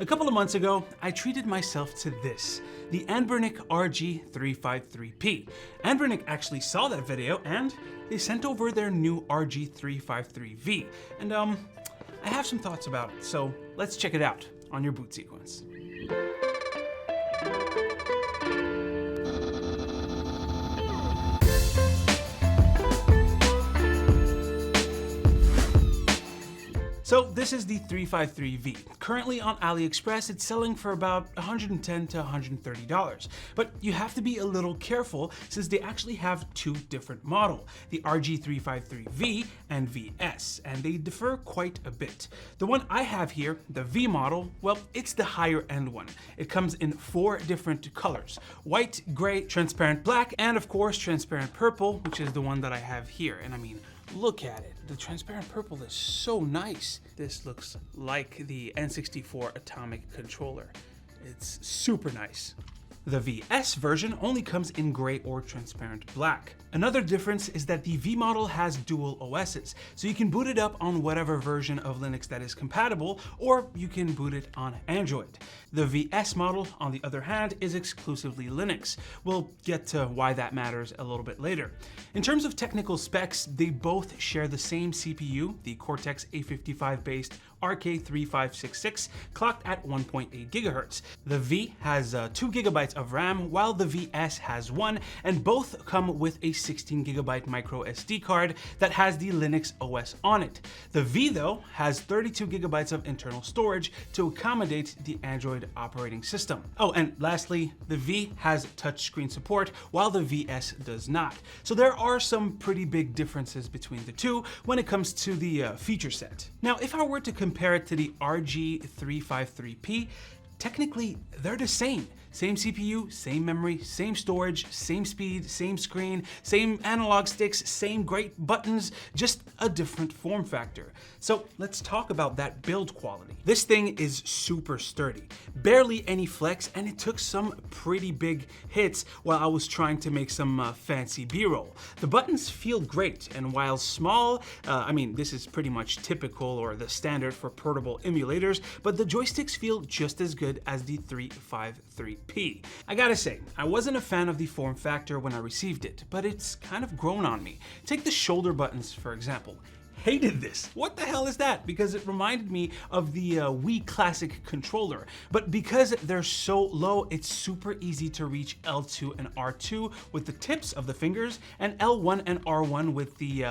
A couple of months ago, I treated myself to this, the Anbernic RG353p. Anbernic actually saw that video and they sent over their new RG353V. And I have some thoughts about it, so let's check it out on your boot sequence. So this is the 353V. Currently on AliExpress, it's selling for about $110 to $130. But you have to be a little careful since they actually have two different models, the RG353V and VS, and they differ quite a bit. The one I have here, the V model, well, it's the higher end one. It comes in 4 different colors: white, gray, transparent black, and of course transparent purple, which is the one that I have here. And I mean, look at it. The transparent purple is so nice. This looks like the N64 Atomic controller. It's super nice. The VS version only comes in gray or transparent black. Another difference is that the V model has dual OSs, so you can boot it up on whatever version of Linux that is compatible, or you can boot it on Android. The VS model, on the other hand, is exclusively Linux. We'll get to why that matters a little bit later. In terms of technical specs, they both share the same CPU, the Cortex A55-based RK3566, clocked at 1.8 GHz. The V has 2 GB of RAM, while the VS has 1, and both come with a 16 GB micro SD card that has the Linux OS on it. The V, though, has 32 GB of internal storage to accommodate the Android operating system. Oh, and lastly, the V has touchscreen support, while the VS does not. So there are some pretty big differences between the two when it comes to the feature set. Now, if I were to compare it to the RG353p, technically they're the same. Same CPU, same memory, same storage, same speed, same screen, same analog sticks, same great buttons, just a different form factor. So let's talk about that build quality. This thing is super sturdy, barely any flex, and it took some pretty big hits while I was trying to make some fancy B-roll. The buttons feel great, and while small, I mean, this is pretty much typical or the standard for portable emulators, but the joysticks feel just as good as the 353p. I gotta say, I wasn't a fan of the form factor when I received it, but it's kind of grown on me. Take the shoulder buttons, for example. Hated this. What the hell is that? Because it reminded me of the Wii Classic controller. But because they're so low, it's super easy to reach L2 and R2 with the tips of the fingers, and L1 and R1 with the,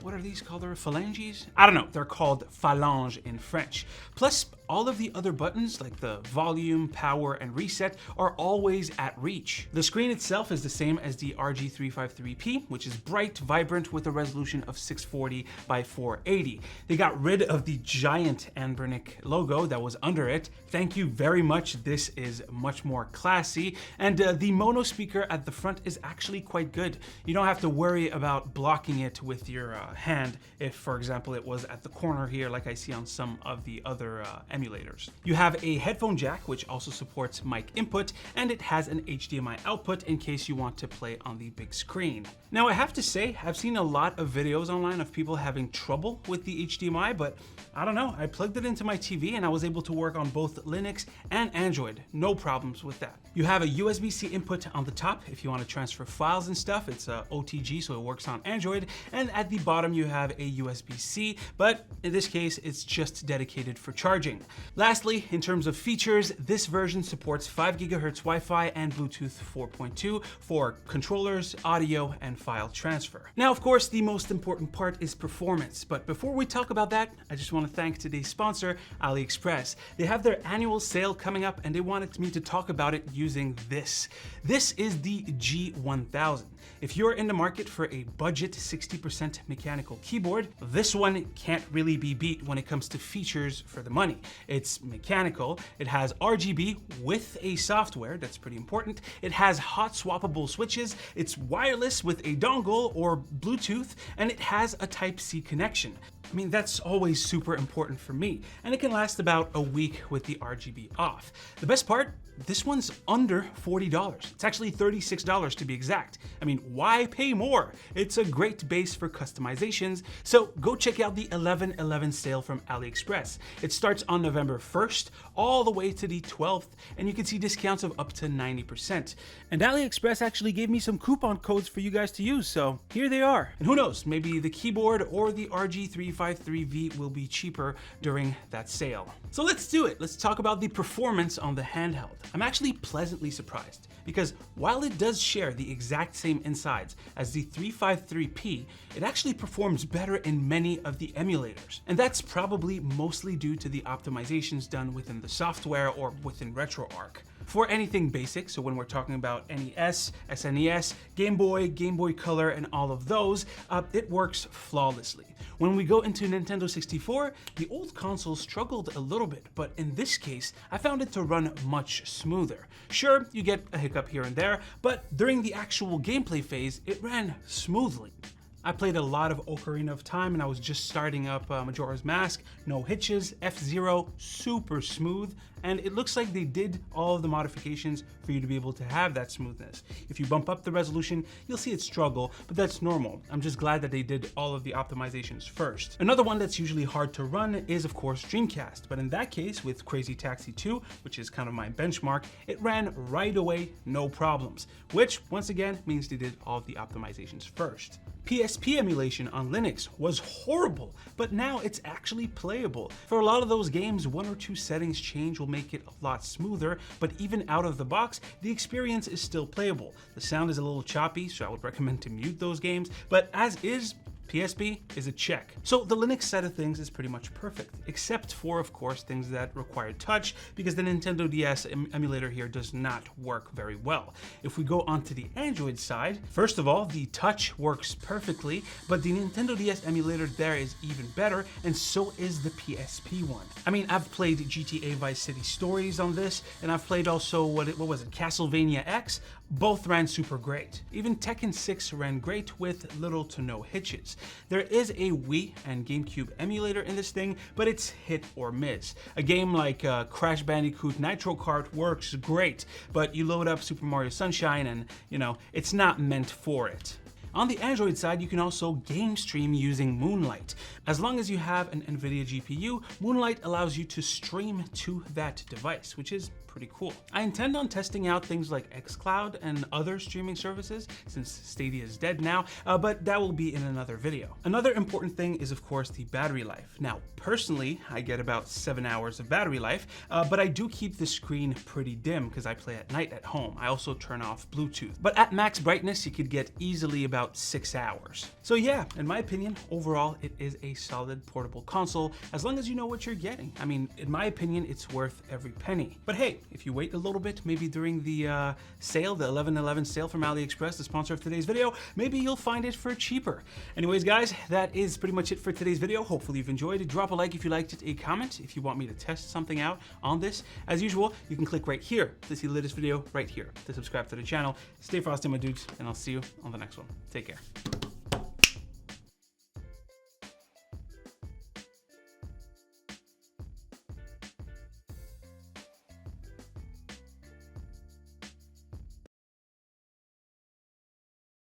what are these called? Phalanges? I don't know. They're called phalange in French. Plus, all of the other buttons, like the volume, power, and reset, are always at reach. The screen itself is the same as the RG353p, which is bright, vibrant, with a resolution of 640 by 480. They got rid of the giant Anbernic logo that was under it. Thank you very much. This is much more classy. And the mono speaker at the front is actually quite good. You don't have to worry about blocking it with your hand if, for example, it was at the corner here like I see on some of the other emulators. You have a headphone jack, which also supports mic input, and it has an HDMI output in case you want to play on the big screen. Now, I have to say, I've seen a lot of videos online of people having trouble with the HDMI, but I don't know, I plugged it into my TV and I was able to work on both Linux and Android. No problems with that. You have a USB-C input on the top if you want to transfer files and stuff. It's OTG, so it works on Android. And at the bottom, you have a USB-C, but in this case, it's just dedicated for charging. Lastly, in terms of features, this version supports 5 GHz Wi-Fi and Bluetooth 4.2 for controllers, audio, and file transfer. Now, of course, the most important part is performance, but before we talk about that, I just want to thank today's sponsor, AliExpress. They have their annual sale coming up and they wanted me to talk about it using this. This is the G1000. If you're in the market for a budget 60% mechanical keyboard, this one can't really be beat when it comes to features for the money. It's mechanical, it has RGB with a software, that's pretty important, it has hot swappable switches, it's wireless with a dongle or Bluetooth, and it has a Type-C connection. I mean, that's always super important for me, and it can last about a week with the RGB off. The best part, this one's under $40. It's actually $36 to be exact. I mean, why pay more? It's a great base for customizations, so go check out the 11/11 sale from AliExpress. It starts on November 1st all the way to the 12th, and you can see discounts of up to 90%. And AliExpress actually gave me some coupon codes for you guys to use, so here they are. And who knows, maybe the keyboard or the RG353V will be cheaper during that sale. So let's do it. Let's talk about the performance on the handheld. I'm actually pleasantly surprised because while it does share the exact same insides as the 353P, it actually performs better in many of the emulators. And that's probably mostly due to the optimizations done within the software or within RetroArch. For anything basic, so when we're talking about NES, SNES, Game Boy Color, and all of those, it works flawlessly. When we go into Nintendo 64, the old console struggled a little bit, but in this case, I found it to run much smoother. Sure, you get a hiccup here and there, but during the actual gameplay phase, it ran smoothly. I played a lot of Ocarina of Time and I was just starting up Majora's Mask, no hitches, F-Zero, super smooth, and it looks like they did all of the modifications for you to be able to have that smoothness. If you bump up the resolution, you'll see it struggle, but that's normal. I'm just glad that they did all of the optimizations first. Another one that's usually hard to run is of course Dreamcast, but in that case with Crazy Taxi 2, which is kind of my benchmark, it ran right away, no problems, which once again means they did all of the optimizations first. PSP emulation on Linux was horrible, but now it's actually playable. For a lot of those games, one or two settings change will make it a lot smoother, but even out of the box, the experience is still playable. The sound is a little choppy, so I would recommend to mute those games, but as is, PSP is a check. So the Linux side of things is pretty much perfect, except for, of course, things that require touch, because the Nintendo DS emulator here does not work very well. If we go onto the Android side, first of all, the touch works perfectly, but the Nintendo DS emulator there is even better, and so is the PSP one. I mean, I've played GTA Vice City Stories on this, and I've played also, what was it, Castlevania X? Both ran super great. Even Tekken 6 ran great with little to no hitches. There is a Wii and GameCube emulator in this thing, but it's hit or miss. A game like Crash Bandicoot Nitro Kart works great, but you load up Super Mario Sunshine and, you know, it's not meant for it. On the Android side, you can also game stream using Moonlight. As long as you have an NVIDIA GPU, Moonlight allows you to stream to that device, which is pretty cool. I intend on testing out things like xCloud and other streaming services since Stadia is dead now, but that will be in another video. Another important thing is of course the battery life. Now, personally, I get about 7 hours of battery life, but I do keep the screen pretty dim because I play at night at home. I also turn off Bluetooth, but at max brightness, you could get easily about 6 hours. So yeah, in my opinion, overall, it is a solid portable console as long as you know what you're getting. I mean, in my opinion, it's worth every penny. But hey, if you wait a little bit, maybe during the sale, the 11/11 sale from AliExpress, the sponsor of today's video, maybe you'll find it for cheaper. Anyways, guys, that is pretty much it for today's video. Hopefully you've enjoyed. Drop a like if you liked it, a comment if you want me to test something out on this. As usual, you can click right here to see the latest video right here to subscribe to the channel. Stay frosty, my dudes, and I'll see you on the next one. Take care.